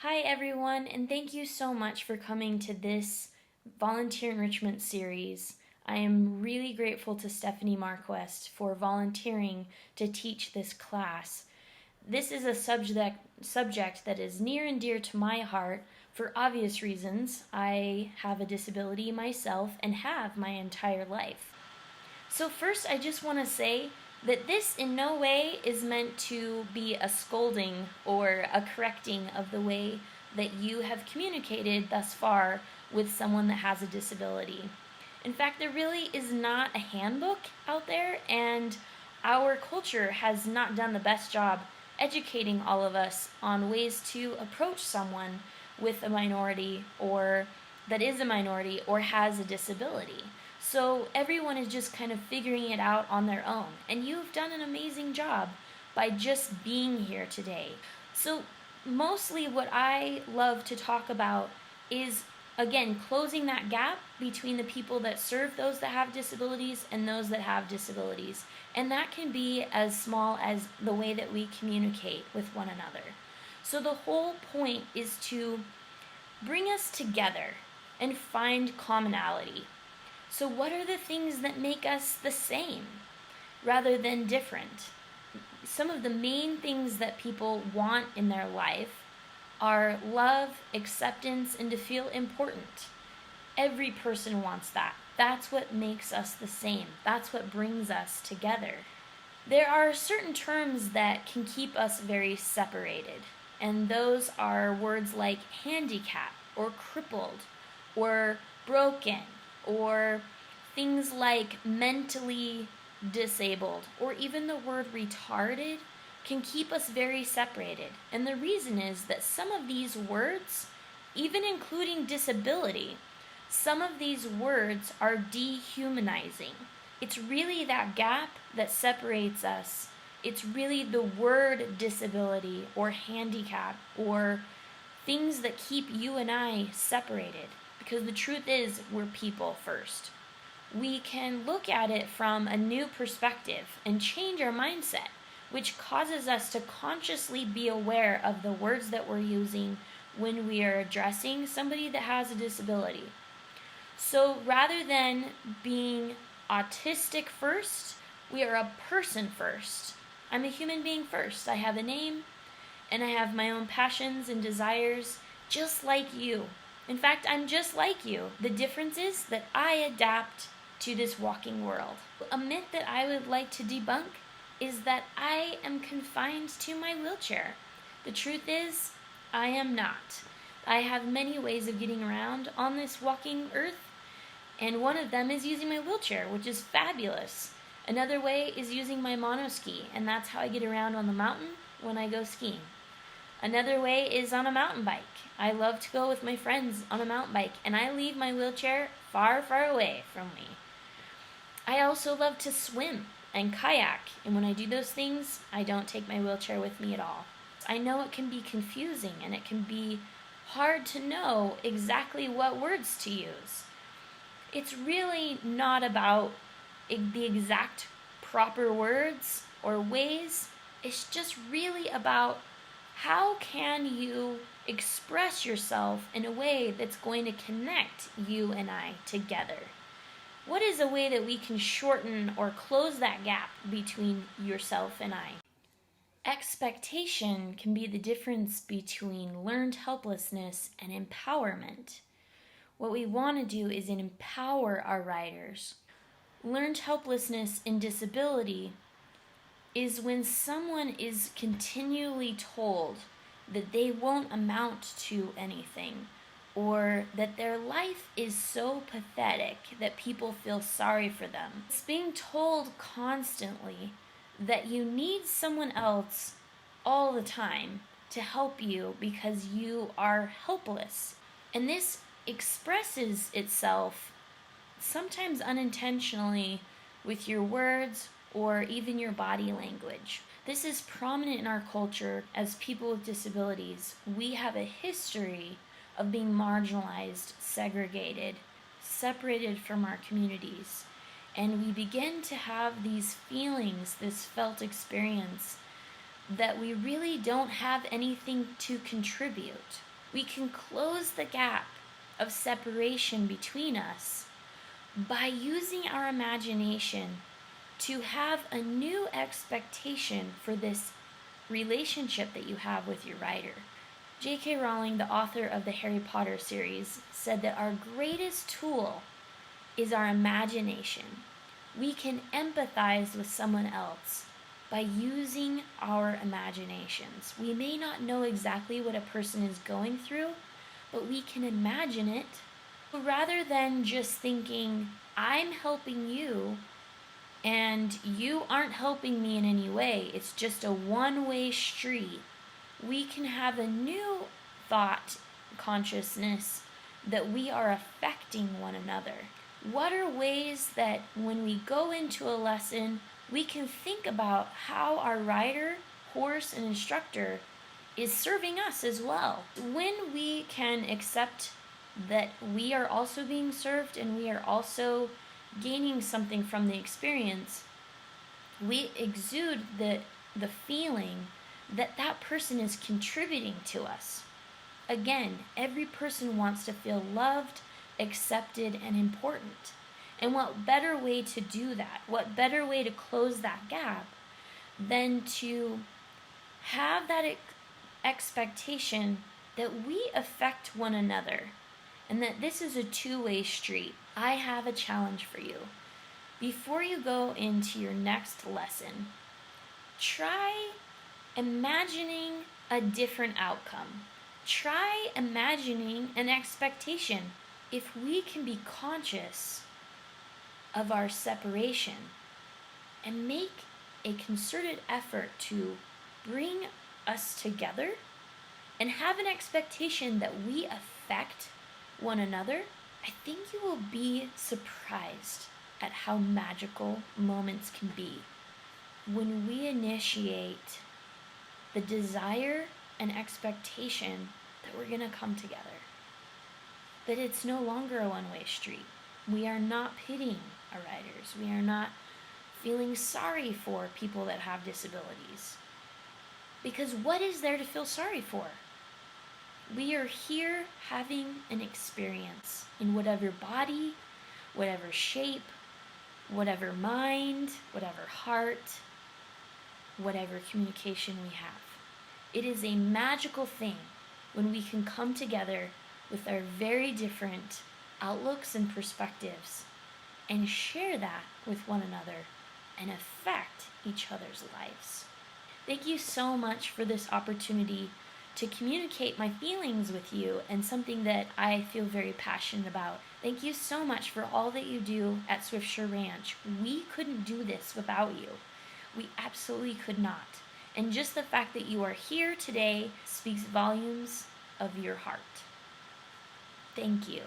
Hi, everyone, and thank you so much for coming to this volunteer enrichment series. I am really grateful to Stephanie Marquest for volunteering to teach this class. This is a subject that is near and dear to my heart for obvious reasons. I have a disability myself and have my entire life. So, first, I just want to say that this in no way is meant to be a scolding or a correcting of the way that you have communicated thus far with someone that has a disability. In fact, there really is not a handbook out there, and our culture has not done the best job educating all of us on ways to approach someone with a minority or that is a minority or has a disability. So everyone is just kind of figuring it out on their own. And you've done an amazing job by just being here today. So mostly what I love to talk about is, again, closing that gap between the people that serve those that have disabilities and those that have disabilities. And that can be as small as the way that we communicate with one another. So the whole point is to bring us together and find commonality. So, what are the things that make us the same rather than different? Some of the main things that people want in their life are love, acceptance, and to feel important. Every person wants that. That's what makes us the same. That's what brings us together. There are certain terms that can keep us very separated, and those are words like handicap or crippled or broken or things like mentally disabled or even the word retarded can keep us very separated. And the reason is that some of these words, even including disability, some of these words are dehumanizing. It's really that gap that separates us. It's really the word disability or handicap or things that keep you and I separated. Because the truth is, we're people first. We can look at it from a new perspective and change our mindset, which causes us to consciously be aware of the words that we're using when we are addressing somebody that has a disability. So rather than being autistic first, we are a person first. I'm a human being first. I have a name, and I have my own passions and desires, just like you. In fact, I'm just like you. The difference is that I adapt to this walking world. A myth that I would like to debunk is that I am confined to my wheelchair. The truth is, I am not. I have many ways of getting around on this walking earth, and one of them is using my wheelchair, which is fabulous. Another way is using my monoski, and that's how I get around on the mountain when I go skiing. Another way is on a mountain bike. I love to go with my friends on a mountain bike, and I leave my wheelchair far, far away from me. I also love to swim and kayak, and when I do those things, I don't take my wheelchair with me at all. I know it can be confusing, and it can be hard to know exactly what words to use. It's really not about the exact proper words or ways. It's just really about how can you express yourself in a way that's going to connect you and I together? What is a way that we can shorten or close that gap between yourself and I? Expectation can be the difference between learned helplessness and empowerment. What we want to do is empower our riders. Learned helplessness and disability is when someone is continually told that they won't amount to anything, or that their life is so pathetic that people feel sorry for them. It's being told constantly that you need someone else all the time to help you because you are helpless. And this expresses itself sometimes unintentionally with your words or even your body language. This is prominent in our culture as people with disabilities. We have a history of being marginalized, segregated, separated from our communities. And we begin to have these feelings, this felt experience, that we really don't have anything to contribute. We can close the gap of separation between us by using our imagination to have a new expectation for this relationship that you have with your rider. J.K. Rowling, the author of the Harry Potter series, said that our greatest tool is our imagination. We can empathize with someone else by using our imaginations. We may not know exactly what a person is going through, but we can imagine it. Rather than just thinking, I'm helping you and you aren't helping me in any way, it's just a one-way street, we can have a new thought consciousness that we are affecting one another. What are ways that when we go into a lesson, we can think about how our rider, horse, and instructor is serving us as well? When we can accept that we are also being served and we are also gaining something from the experience, we exude the feeling that that person is contributing to us. Again, every person wants to feel loved, accepted, and important. And what better way to do that? What better way to close that gap than to have that expectation that we affect one another and that this is a two-way street. I have a challenge for you. Before you go into your next lesson, try imagining a different outcome. Try imagining an expectation. If we can be conscious of our separation and make a concerted effort to bring us together and have an expectation that we affect one another, I think you will be surprised at how magical moments can be when we initiate the desire and expectation that we're going to come together. That it's no longer a one-way street. We are not pitying our riders. We are not feeling sorry for people that have disabilities. Because what is there to feel sorry for? We are here having an experience in whatever body, whatever shape, whatever mind, whatever heart, whatever communication we have. It is a magical thing when we can come together with our very different outlooks and perspectives and share that with one another and affect each other's lives. Thank you so much for this opportunity to communicate my feelings with you and something that I feel very passionate about. Thank you so much for all that you do at Swiftsure Ranch. We couldn't do this without you. We absolutely could not. And just the fact that you are here today speaks volumes of your heart. Thank you.